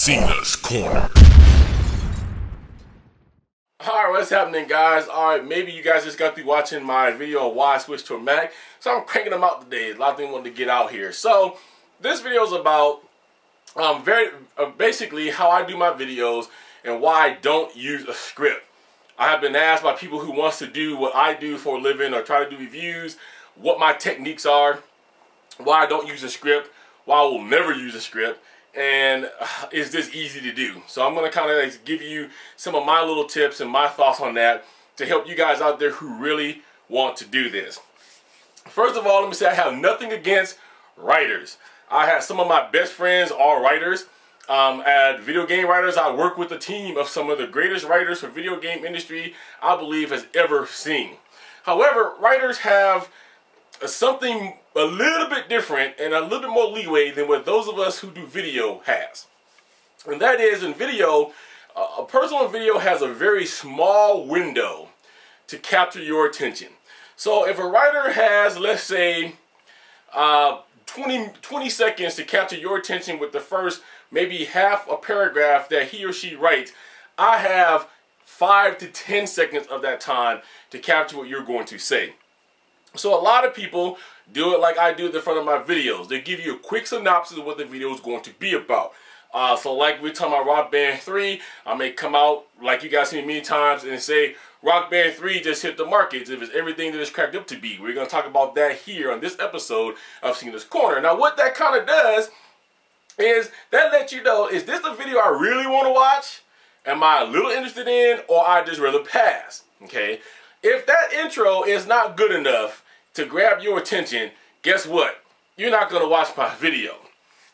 Cena's Corner. Alright, what's happening, guys? Alright, maybe you guys just got through watching my video of why I switched to a Mac. So I'm cranking them out today. A lot of things wanted to get out here. So this video is about basically how I do my videos and why I don't use a script. I have been asked by people who wants to do what I do for a living or try to do reviews, what my techniques are, why I don't use a script, why I will never use a script, and is this easy to do? So I'm going to kind of give you some of my little tips and my thoughts on that to help you guys out there who really want to do this. First of all, let me say I have nothing against writers. I have some of my best friends are writers. At Video Game Writers, I work with a team of some of the greatest writers for video game industry I believe has ever seen. However, writers have something a little bit different and a little bit more leeway than what those of us who do video has. And that is, in video, a person on video has a very small window to capture your attention. So if a writer has, let's say, 20 seconds to capture your attention with the first maybe half a paragraph that he or she writes, I have 5 to 10 seconds of that time to capture what you're going to say. So a lot of people do it like I do at the front of my videos. They give you a quick synopsis of what the video is going to be about. So like we're talking about Rock Band 3, I may come out, like you guys seen many times, and say, Rock Band 3 just hit the markets. If it's everything that it's cracked up to be. We're going to talk about that here on this episode of Cena's Corner. Now what that kind of does is that lets you know, is this the video I really want to watch? Am I a little interested in, or I just rather pass? Okay. If that intro is not good enough to grab your attention, guess what? You're not going to watch my video.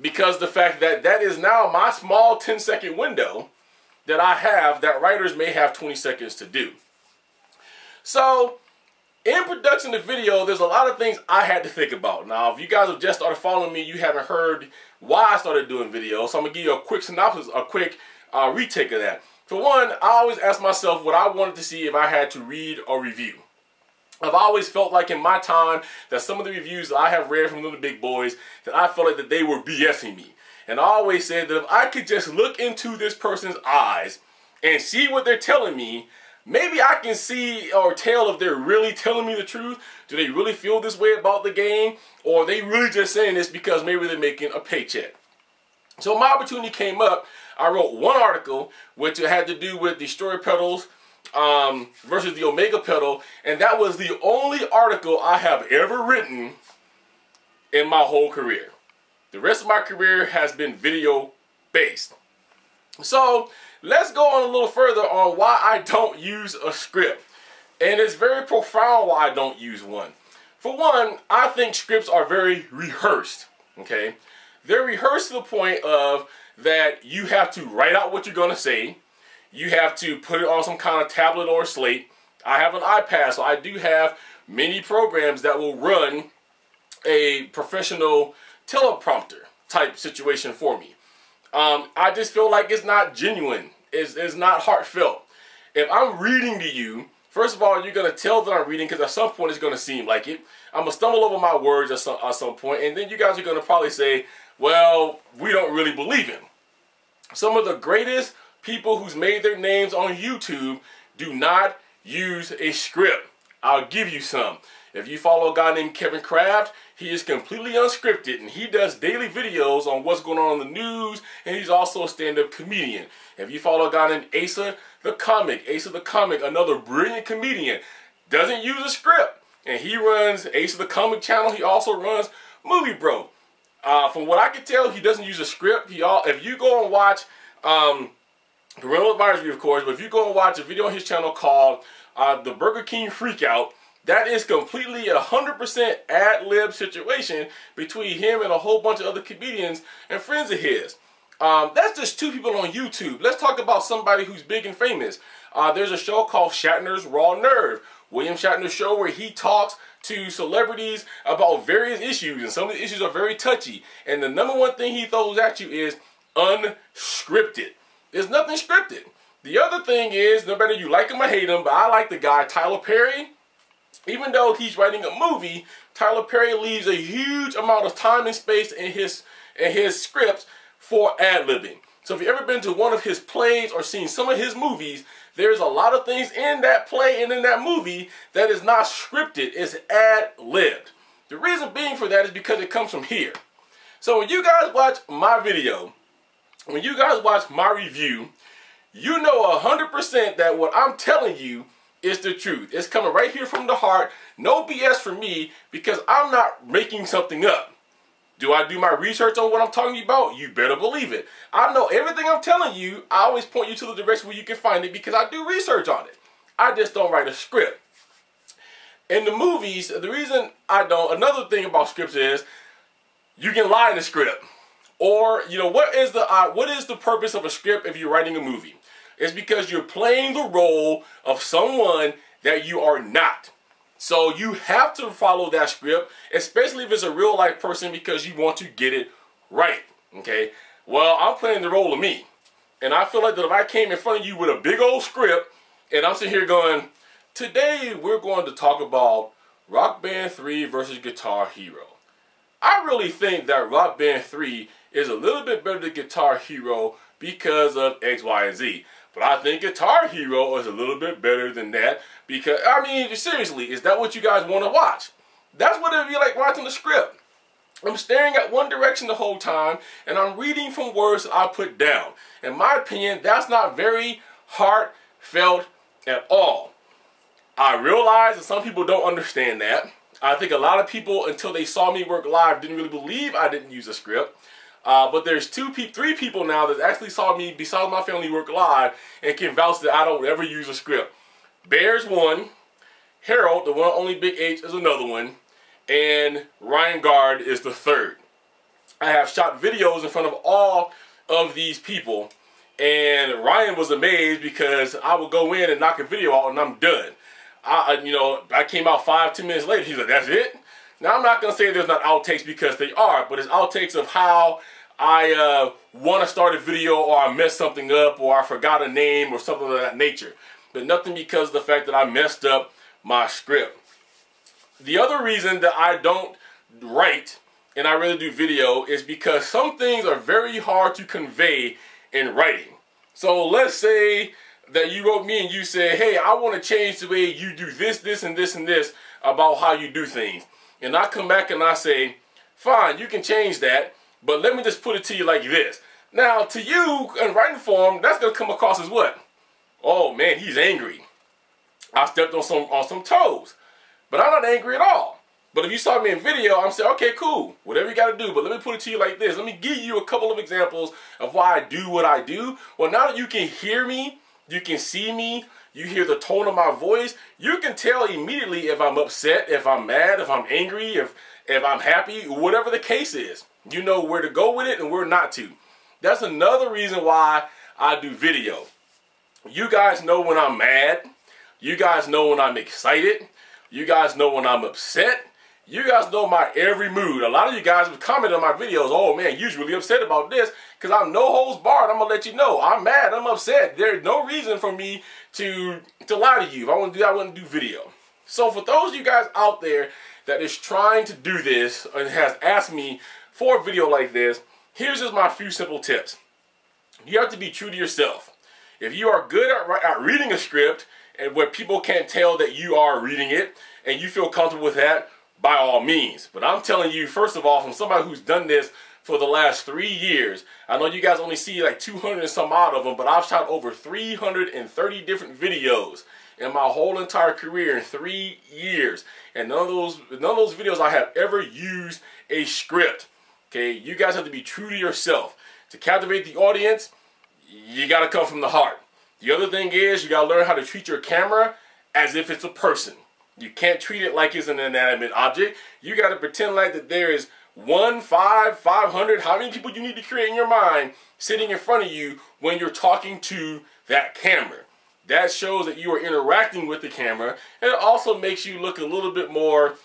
Because the fact that that is now my small 10-second window that I have that writers may have 20 seconds to do. So, in production of video, there's a lot of things I had to think about. Now, if you guys have just started following me, you haven't heard why I started doing videos. So I'm going to give you a quick synopsis, a quick retake of that. For one, I always ask myself what I wanted to see if I had to read or review. I've always felt like in my time that some of the reviews that I have read from the big boys, that I felt like that they were BSing me. And I always said that if I could just look into this person's eyes and see what they're telling me, maybe I can see or tell if they're really telling me the truth. Do they really feel this way about the game? Or are they really just saying this because maybe they're making a paycheck? So my opportunity came up. I wrote one article which had to do with the story pedals versus the Omega pedal, and that was the only article I have ever written in my whole career. The rest of my career has been video based. So let's go on a little further on why I don't use a script. And it's very profound why I don't use one. For one, I think scripts are very rehearsed. Okay, they're rehearsed to the point of that you have to write out what you're going to say. You have to put it on some kind of tablet or slate. I have an iPad, so I do have many programs that will run a professional teleprompter type situation for me. I just feel like it's not genuine. It's not heartfelt. If I'm reading to you, first of all, you're going to tell that I'm reading because at some point it's going to seem like it. I'm going to stumble over my words at some point, and then you guys are going to probably say, well, we don't really believe him. Some of the greatest people who's made their names on YouTube do not use a script. I'll give you some. If you follow a guy named Kevin Kraft, he is completely unscripted, and he does daily videos on what's going on in the news, and he's also a stand-up comedian. If you follow a guy named Asa The Comic, another brilliant comedian, doesn't use a script, and he runs Asa The Comic channel. He also runs Movie Bro. From what I can tell, he doesn't use a script. If you go and watch parental advisory, of course, but if you go and watch a video on his channel called The Burger King Freakout, that is completely 100% ad-lib situation between him and a whole bunch of other comedians and friends of his. That's just two people on YouTube. Let's talk about somebody who's big and famous. There's a show called Shatner's Raw Nerve, William Shatner's show, where he talks to celebrities about various issues, and some of the issues are very touchy. And the number one thing he throws at you is unscripted. There's nothing scripted. The other thing is, no matter you like him or hate him, but I like the guy Tyler Perry. Even though he's writing a movie, Tyler Perry leaves a huge amount of time and space in his scripts for ad-libbing. So if you've ever been to one of his plays or seen some of his movies, there's a lot of things in that play and in that movie that is not scripted, it's ad-libbed. The reason being for that is because it comes from here. So when you guys watch my video, when you guys watch my review, you know 100% that what I'm telling you is the truth. It's coming right here from the heart. No BS from me, because I'm not making something up. Do I do my research on what I'm talking about? You better believe it. I know everything I'm telling you. I always point you to the direction where you can find it because I do research on it. I just don't write a script. In the movies, the reason I don't, another thing about scripts is you can lie in the script. Or, you know, what is the purpose of a script if you're writing a movie? It's because you're playing the role of someone that you are not. So you have to follow that script, especially if it's a real life person, because you want to get it right, okay? Well, I'm playing the role of me. And I feel like that if I came in front of you with a big old script, and I'm sitting here going, today we're going to talk about Rock Band 3 versus Guitar Hero. I really think that Rock Band 3 is a little bit better than Guitar Hero because of X, Y, and Z. But I think Guitar Hero is a little bit better than that because, I mean, seriously, is that what you guys want to watch? That's what it would be like watching the script. I'm staring at one direction the whole time, and I'm reading from words that I put down. In my opinion, that's not very heartfelt at all. I realize that some people don't understand that. I think a lot of people, until they saw me work live, didn't really believe I didn't use a script. But there's three people now that actually saw me, besides my family, work live and can vouch that I don't ever use a script. Bear's one, Harold, the one only Big H, is another one, and Ryan Guard is the third. I have shot videos in front of all of these people, and Ryan was amazed because I would go in and knock a video out and I'm done. I came out 5-10 minutes later. He's like, "That's it?" Now I'm not gonna say there's not outtakes because they are, but it's outtakes of how I want to start a video, or I messed something up, or I forgot a name, or something of that nature. But nothing because of the fact that I messed up my script. The other reason that I don't write and I really do video is because some things are very hard to convey in writing. So let's say that you wrote me and you said, "Hey, I want to change the way you do this, this, and this, and this about how you do things." And I come back and I say, "Fine, you can change that, but let me just put it to you like this." Now, to you, in writing form, that's going to come across as what? "Oh, man, he's angry. I stepped on some toes." But I'm not angry at all. But if you saw me in video, I'm saying, "Okay, cool, whatever you got to do, but let me put it to you like this. Let me give you a couple of examples of why I do what I do." Well, now that you can hear me, you can see me, you hear the tone of my voice, you can tell immediately if I'm upset, if I'm mad, if I'm angry, if I'm happy, whatever the case is. You know where to go with it and where not to. That's another reason why I do video. You guys know when I'm mad. You guys know when I'm excited. You guys know when I'm upset. You guys know my every mood. A lot of you guys have commented on my videos, "Oh man, you're really upset about this," because I'm no holds barred. I'm going to let you know. I'm mad. I'm upset. There's no reason for me to lie to you. If I want to do that, I wouldn't do video. So for those of you guys out there that is trying to do this and has asked me for a video like this, here's just my few simple tips. You have to be true to yourself. If you are good at reading a script and where people can't tell that you are reading it and you feel comfortable with that, by all means. But I'm telling you, first of all, from somebody who's done this for the last 3 years, I know you guys only see like 200 and some odd of them, but I've shot over 330 different videos in my whole entire career in 3 years. And none of those videos I have ever used a script. Okay, you guys have to be true to yourself. To captivate the audience, you got to come from the heart. The other thing is you got to learn how to treat your camera as if it's a person. You can't treat it like it's an inanimate object. You got to pretend like that there is 1, 5, 500, how many people you need to create in your mind sitting in front of you when you're talking to that camera. That shows that you are interacting with the camera, and it also makes you look a little bit more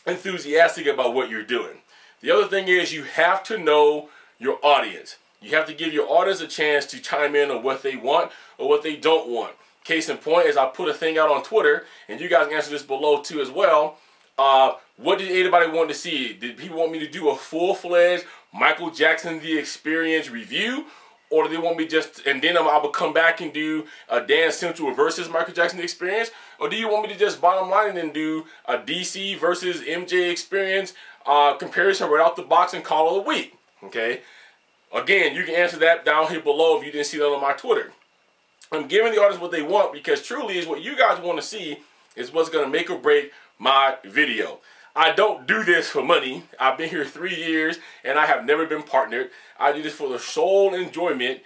enthusiastic about what you're doing. The other thing is you have to know your audience. You have to give your audience a chance to chime in on what they want or what they don't want. Case in point is I put a thing out on Twitter, and you guys can answer this below too as well. What did anybody want to see? Did people want me to do a full-fledged Michael Jackson The Experience review? Or do they want me just, and then I will come back and do a Dance Central versus Michael Jackson The Experience? Or do you want me to just bottom line and do a DC versus MJ Experience comparison right out the box and call it a week? Okay? Again, you can answer that down here below if you didn't see that on my Twitter. I'm giving the audience what they want because truly is what you guys want to see is what's going to make or break my video. I don't do this for money. I've been here 3 years and I have never been partnered. I do this for the sole enjoyment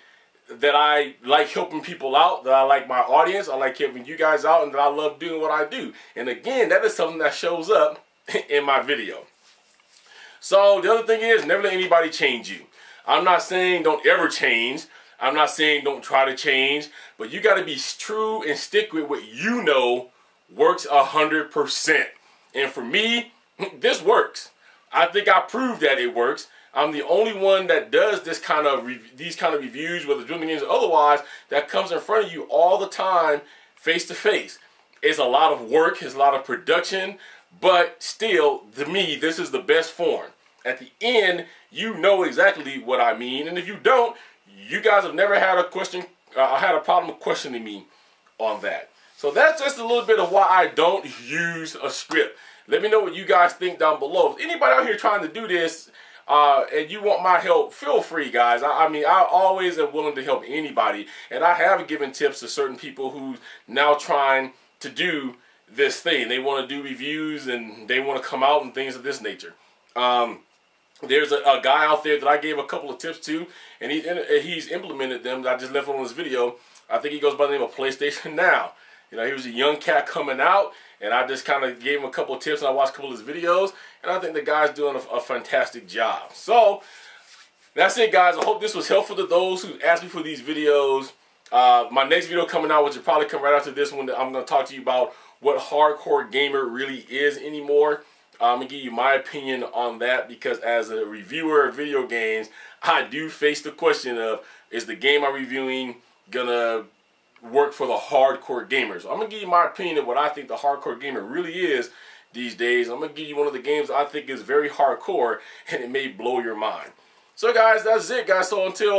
that I like helping people out, that I like my audience, I like helping you guys out, and that I love doing what I do. And again, that is something that shows up in my video. So the other thing is, never let anybody change you. I'm not saying don't ever change. I'm not saying don't try to change. But you got to be true and stick with what you know works 100%. And for me, this works. I think I proved that it works. I'm the only one that does these kind of reviews, whether drilling games or otherwise, that comes in front of you all the time, face to face. It's a lot of work, it's a lot of production, but still, to me, this is the best form. At the end, you know exactly what I mean, and if you don't, you guys have never had a problem questioning me on that. So that's just a little bit of why I don't use a script. Let me know what you guys think down below. If anybody out here trying to do this and you want my help, feel free, guys. I mean, I always am willing to help anybody. And I have given tips to certain people who now trying to do this thing. They want to do reviews and they want to come out and things of this nature. There's a guy out there that I gave a couple of tips to, and he's implemented them. I just left it on this video. I think he goes by the name of PlaystationNow. You know, he was a young cat coming out, and I just kind of gave him a couple of tips, and I watched a couple of his videos, and I think the guy's doing a fantastic job. So, that's it, guys. I hope this was helpful to those who asked me for these videos. My next video coming out, which will probably come right after this one, I'm going to talk to you about what hardcore gamer really is anymore. I'm going to give you my opinion on that because as a reviewer of video games, I do face the question of, is the game I'm reviewing going to work for the hardcore gamers? I'm going to give you my opinion of what I think the hardcore gamer really is these days. I'm going to give you one of the games I think is very hardcore and it may blow your mind. So guys, that's it, guys. So until,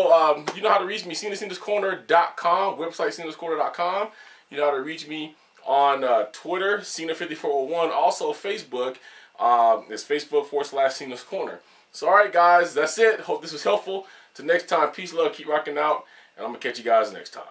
you know how to reach me, CenaCenasCorner.com, website CenasCorner.com. You know how to reach me on Twitter, Cena5401, also Facebook. It's Facebook.com/Cena's Corner. So alright guys, that's it. Hope this was helpful. Till next time, peace, love, keep rocking out, and I'm going to catch you guys next time.